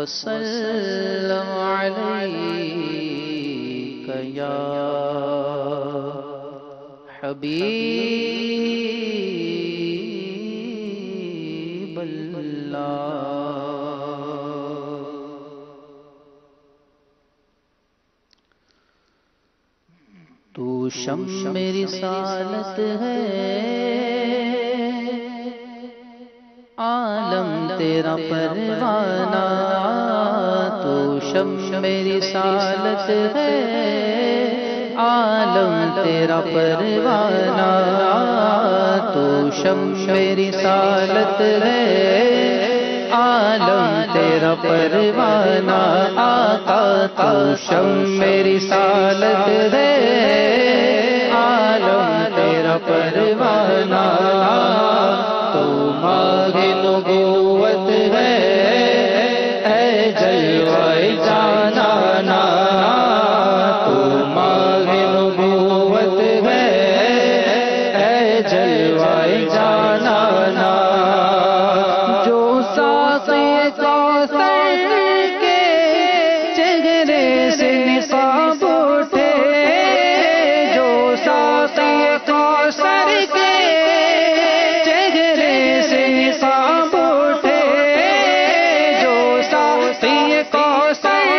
وسلم عليك يا حبيب الله. تو شمع رسالت ہے، عالم تیرا پروانہ. تو شمع رسالت ہے، عالم تیرا پروانہ. تو شمع رسالت ہے، عالم تیرا پروانہ. آقا تو شمع رسالت ہے، عالم تیرا پروانہ. تو ماہ نبوت ہے، اے جلوہ جانانا. تو ماہ نبوت ہے، اے جلوہ جانانا. جو ساقی کوثر کے چہرے سے نقاب اٹھے، جو ساقی کوثر کے چہرے سے نقاب اٹھے، جو ساقی کوثر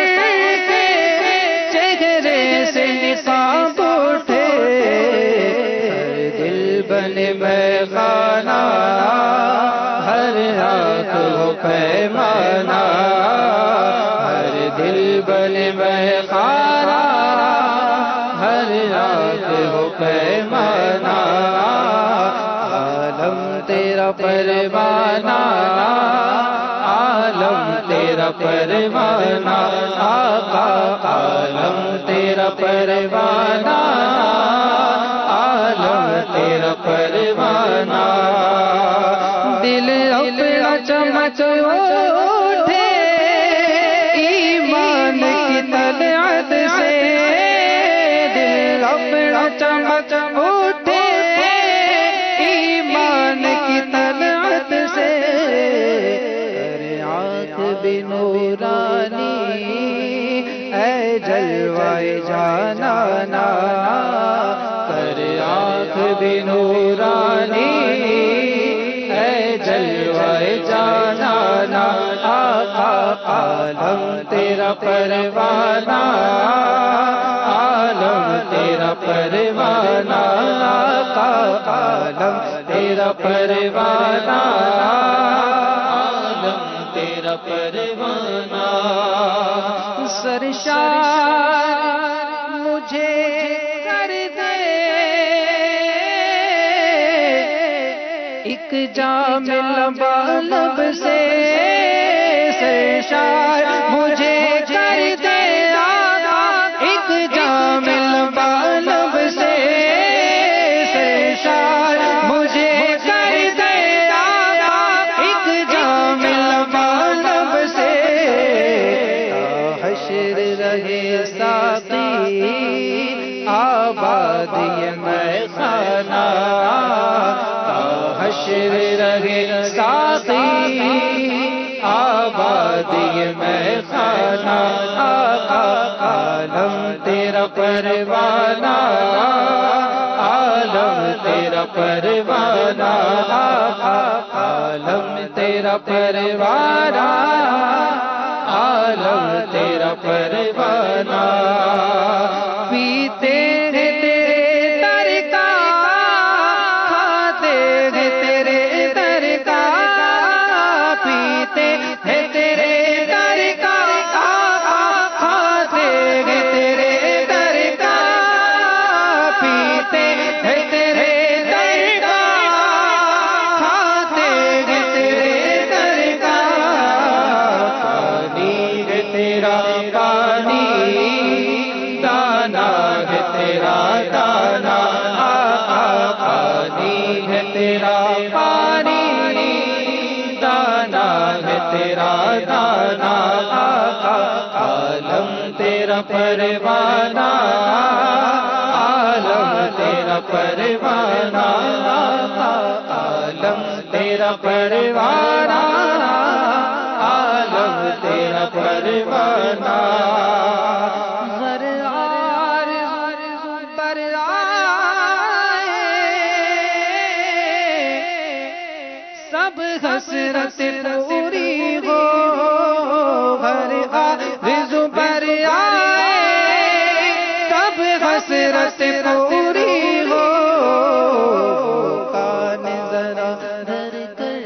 کے چہرے سے نقاب اٹھے. ہر دل بنے میخانہ، ہر آنکھ ہو پیمانہ. ہر دل بنے میخانہ، ہر آنکھ ہو پیمانہ. عالم تیرا پروانہ، عالم تیرا پروانہ. آقا عالم تیرا پروانہ، عالم تیرا پروانہ. دل اپنا چمچ اٹھے ایمان کی طلعت سے. دل اپنا چمچ اٹھے ایمان کی طلعت سے. کرے آنکھ بھی نورانی، اے جلوہ جانانا. کرے آنکھ بھی نورانی، اے جلوہ جانانا. آقا عالم تیرا پروانہ، عالم تیرا پروانہ. آقا عالم تیرا پروانہ، عالم تیرا پروانہ. سرشار مجھے کر دے ایک جام لبالب سے. سرشار مجھے کر دے ایک جام لبالب سے. سرشار مجھے کر دے ایک جام لبالب سے. حشر رہے ساقی آباد یہ میخانہ. حشر رہے ساقی آباد یہ میخانہ. آقا عالم تیرا پروانہ، عالم تیرا پروانہ. آقا عالم تیرا پروانہ، عالم تیرا پروانہ. پیتے ہیں تیرے در کا، کھاتے ہیں تیرے در کا. پیتے ہیں تیرے در کا، کھاتے ہیں تیرے در کا. پیتے ہیں تیرے در کا، کھاتے ہیں تیرے در کا. پانی ہے تیرا پانی، دانا ہے تیرا دانا. پانی ہے تیرا پانی، دانا ہے تیرا دانا. عالم تیرا پروانہ، عالم تیرا پروانہ. عالم تیرا پروانہ، عالم تیرا حسرت پوری ہو ہر آرزو پر آئے تب حسرت پوری ہو کان ذرا دھر کر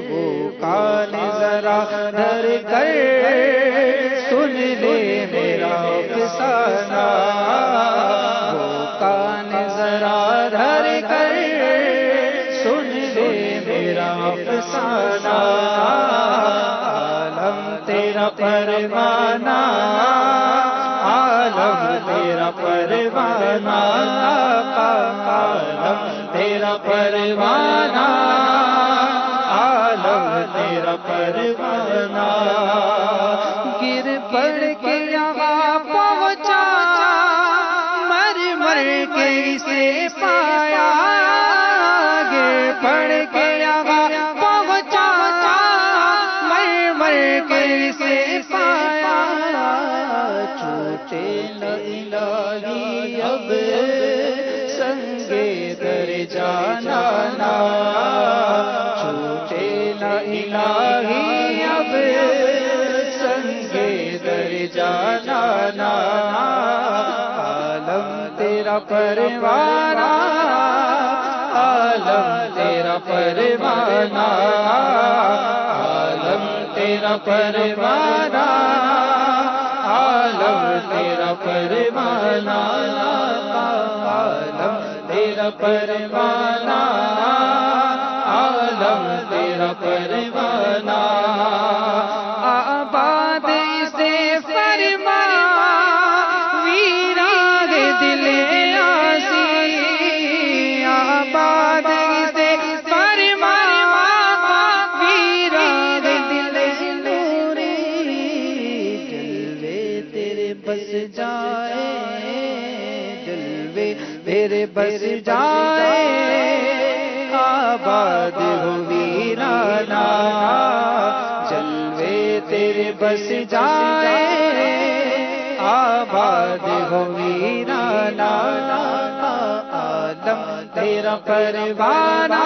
وہ کان ذرا دھر کر سن لے میرا افسانہ وہ کان ذرا دھر کر سن لے میرا افسانہ عالم تیرا پروانہ عالم تیرا پروانہ عالم تیرا پروانہ عالم تیرا پروانہ گر پڑ کے یہاں پہنچا مر مر کے اسے پایا گر پڑ کے یہاں پہنچا مر مر کے اسے پایا چھوٹے نہ الہی اب سنگے در جانا نا چھوٹے نہ الہی اب سنگے در جانا نا عالم تیرا پروانہ عالم تیرا پروانہ عالم تیرا پروانہ عالم تیرا پروانہ عالم تیرا پروانہ عالم تیرا پروانہ آباد سے فرما ویران دل آسی آباد سے فرما ویران دل نوری جلوے تیرے بس جائے جلوے تیرے بس جائے آباد ہو ویرانہ جلوے تیرے بس جائے آباد ہو ویرانہ عالم تیرا پروانہ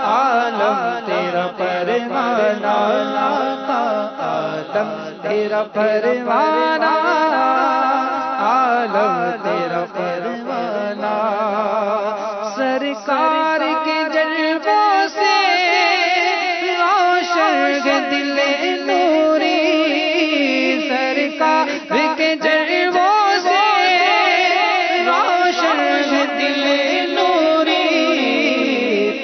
عالم تیرا پروانہ عالم تیرا پروانہ عالم تیرا پروانہ سرکار کے جلووں سے روشن دل نوری سرکار کے جلووں سے روشن دل نوری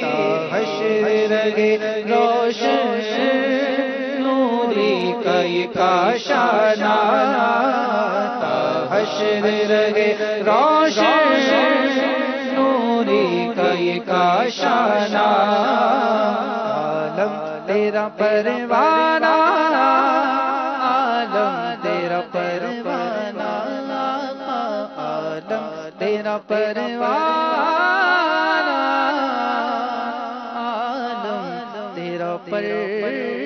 تا حشر رہے روشن نوری کا یہ کاشانہ تا حشر رہے روشن نوری کا یہ کاشانہ عالم تیرا پروانہ عالم تیرا پروانہ عالم تیرا پروانہ عالم تیرا پروانہ